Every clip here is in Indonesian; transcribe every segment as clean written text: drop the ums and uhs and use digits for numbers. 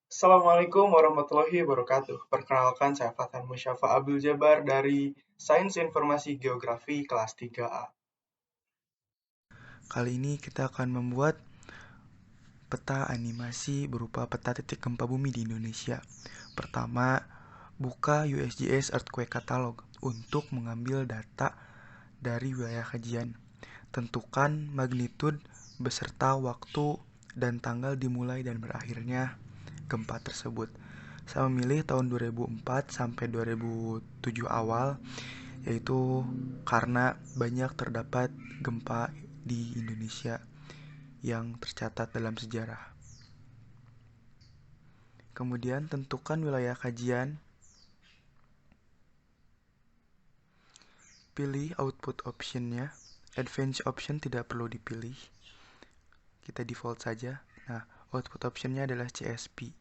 Assalamualaikum warahmatullahi wabarakatuh. Perkenalkan, saya Fathan Musyafa Abdul Jabar dari Sains Informasi Geografi kelas 3A. Kali ini kita akan membuat peta animasi berupa peta titik gempa bumi di Indonesia. Pertama, buka USGS Earthquake Catalog untuk mengambil data dari wilayah kajian. Tentukan magnitude beserta waktu dan tanggal dimulai dan berakhirnya gempa tersebut. Saya memilih tahun 2004 sampai 2007 awal, yaitu karena banyak terdapat gempa di Indonesia yang tercatat dalam sejarah. Kemudian tentukan wilayah kajian. Pilih output optionnya. Advanced option tidak perlu dipilih. Kita default saja. Nah, output optionnya adalah CSP.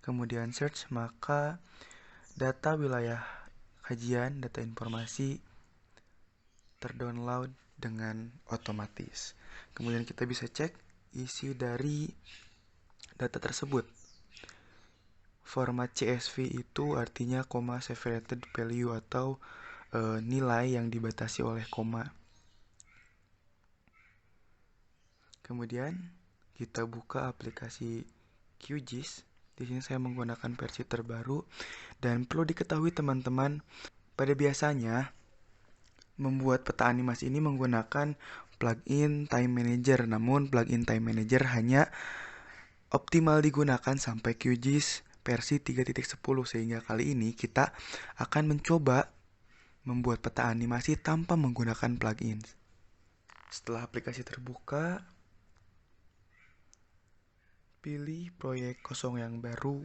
Kemudian search, maka data wilayah kajian, data informasi terdownload dengan otomatis. Kemudian kita bisa cek isi dari data tersebut. Format CSV itu artinya comma separated value atau nilai yang dibatasi oleh koma. Kemudian kita buka aplikasi QGIS. Di sini saya menggunakan versi terbaru dan perlu diketahui teman-teman, pada biasanya membuat peta animasi ini menggunakan plugin Time Manager. Namun plugin Time Manager hanya optimal digunakan sampai QGIS versi 3.10, sehingga kali ini kita akan mencoba membuat peta animasi tanpa menggunakan plugin. Setelah aplikasi terbuka, pilih proyek kosong yang baru,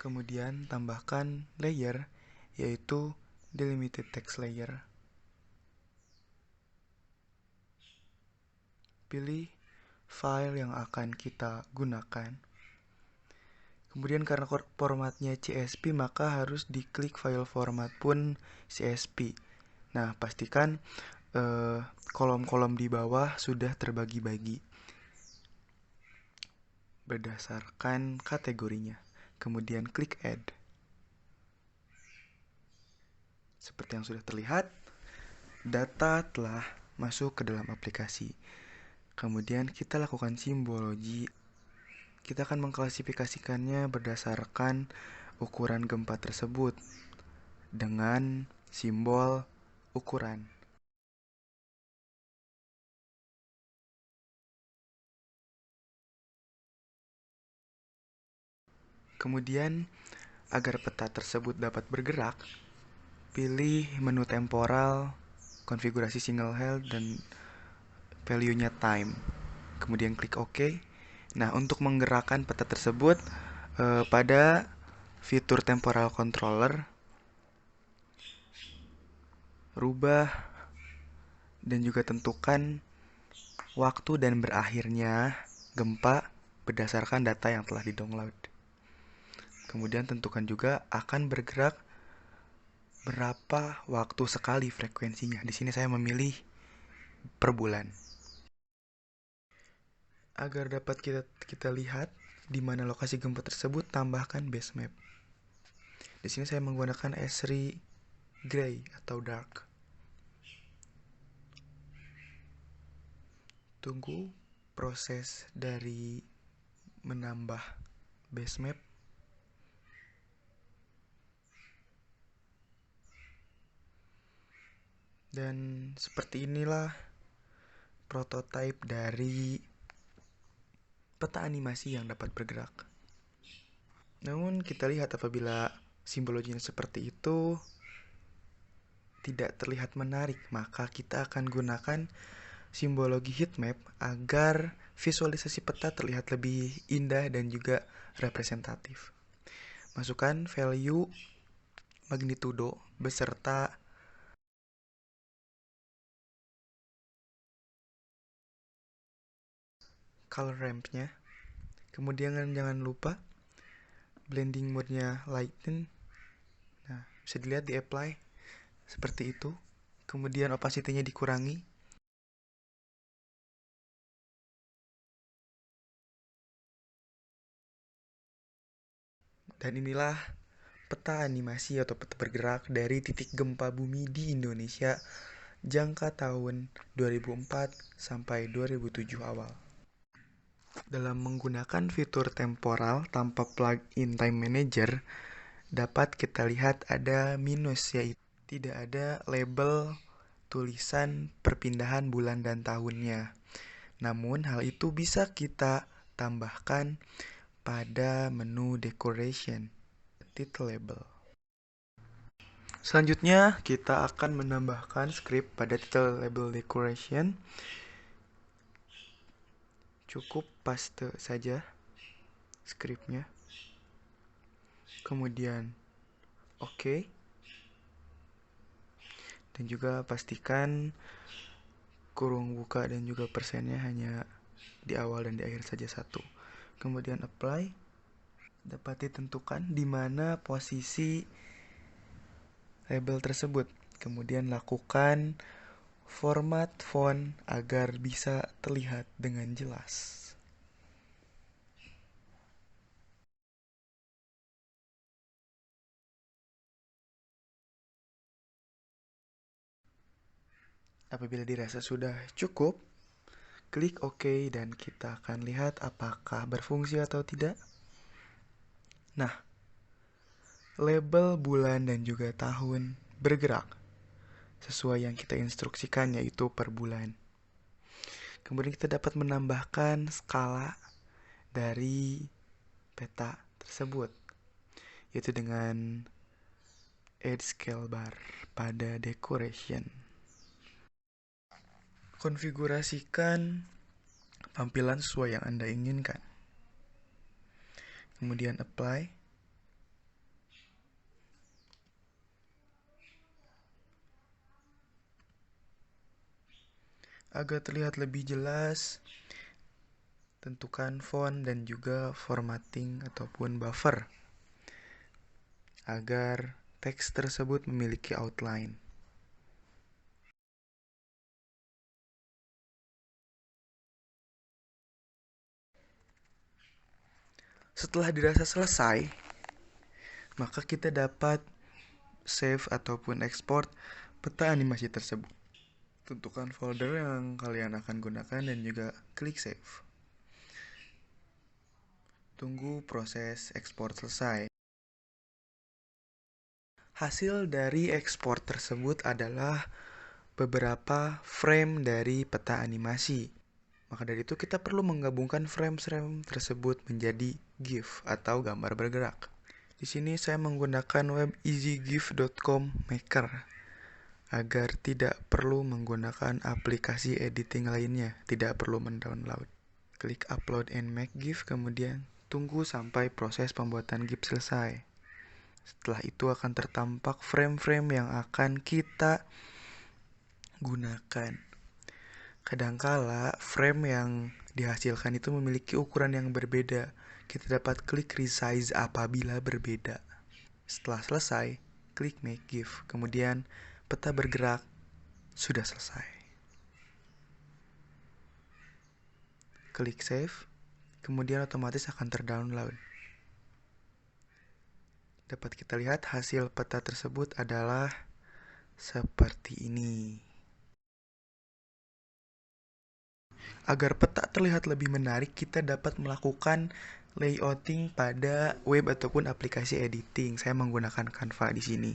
kemudian tambahkan layer, yaitu delimited text layer. Pilih file yang akan kita gunakan. Kemudian karena formatnya CSV, maka harus diklik file format pun CSV. Nah, pastikan kolom-kolom di bawah sudah terbagi-bagi berdasarkan kategorinya. Kemudian klik add. Seperti yang sudah terlihat, data telah masuk ke dalam aplikasi. Kemudian kita lakukan simbologi. Kita akan mengklasifikasikannya berdasarkan ukuran gempa tersebut dengan simbol ukuran. Kemudian, agar peta tersebut dapat bergerak, pilih menu temporal, konfigurasi single health, dan value-nya time. Kemudian klik OK. Nah, untuk menggerakkan peta tersebut, pada fitur temporal controller, rubah dan juga tentukan waktu dan berakhirnya gempa berdasarkan data yang telah di-download. Kemudian tentukan juga akan bergerak berapa waktu sekali frekuensinya. Di sini saya memilih per bulan. Agar dapat kita lihat di mana lokasi gempa tersebut, tambahkan base map. Di sini saya menggunakan Esri Gray atau Dark. Tunggu proses dari menambah base map. Dan seperti inilah prototipe dari peta animasi yang dapat bergerak. Namun kita lihat apabila simbologinya seperti itu tidak terlihat menarik, maka kita akan gunakan simbologi heatmap agar visualisasi peta terlihat lebih indah dan juga representatif. Masukkan value magnitudo beserta color ramp-nya. Kemudian jangan lupa blending mode-nya lighten. Nah, bisa dilihat di apply seperti itu. Kemudian opacity-nya dikurangi. Dan inilah peta animasi atau peta bergerak dari titik gempa bumi di Indonesia jangka tahun 2004 sampai 2007 awal. Dalam menggunakan fitur temporal tanpa plugin Time Manager, dapat kita lihat ada minus, yaitu tidak ada label tulisan perpindahan bulan dan tahunnya. Namun hal itu bisa kita tambahkan pada menu decoration, title label. Selanjutnya kita akan menambahkan script pada title label decoration. Cukup paste saja scriptnya. Kemudian oke. Dan juga pastikan kurung buka dan juga persennya hanya di awal dan di akhir saja satu. Kemudian apply. Dapat ditentukan di mana posisi label tersebut. Kemudian lakukan format font agar bisa terlihat dengan jelas. Apabila dirasa sudah cukup, klik OK dan kita akan lihat apakah berfungsi atau tidak. Nah, label bulan dan juga tahun bergerak sesuai yang kita instruksikan, yaitu per bulan. Kemudian kita dapat menambahkan skala dari peta tersebut, yaitu dengan add scale bar pada decoration. Konfigurasikan tampilan sesuai yang Anda inginkan. Kemudian apply. Agar terlihat lebih jelas, tentukan font dan juga formatting ataupun buffer agar teks tersebut memiliki outline. Setelah dirasa selesai, maka kita dapat save ataupun export peta animasi tersebut. Tentukan folder yang kalian akan gunakan dan juga klik save. Tunggu proses ekspor selesai. Hasil dari ekspor tersebut adalah beberapa frame dari peta animasi. Maka dari itu kita perlu menggabungkan frame-frame tersebut menjadi GIF atau gambar bergerak. Di sini saya menggunakan web easygif.com maker agar tidak perlu menggunakan aplikasi editing lainnya, tidak perlu mendownload. Klik upload and make GIF, kemudian tunggu sampai proses pembuatan GIF selesai. Setelah itu akan tertampak frame-frame yang akan kita gunakan. Kadangkala frame yang dihasilkan itu memiliki ukuran yang berbeda. Kita dapat klik resize apabila berbeda. Setelah selesai, klik make GIF. Kemudian peta bergerak sudah selesai. Klik save. Kemudian otomatis akan terdownload. Dapat kita lihat hasil peta tersebut adalah seperti ini. Agar peta terlihat lebih menarik, kita dapat melakukan layouting pada web ataupun aplikasi editing. Saya menggunakan Canva di sini.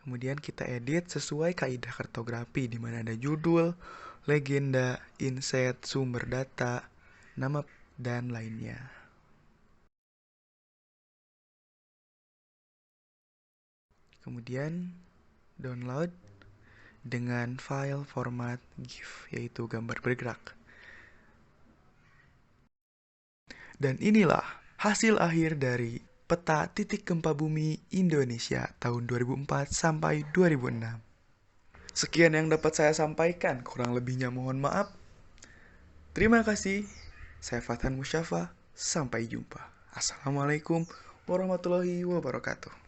Kemudian kita edit sesuai kaidah kartografi, di mana ada judul, legenda, inset, sumber data, nama, dan lainnya. Kemudian download dengan file format GIF, yaitu gambar bergerak. Dan inilah hasil akhir dari peta titik gempa bumi Indonesia tahun 2004 sampai 2006. Sekian yang dapat saya sampaikan, kurang lebihnya mohon maaf. Terima kasih. Saya Fathan Musyafa, sampai jumpa. Assalamualaikum warahmatullahi wabarakatuh.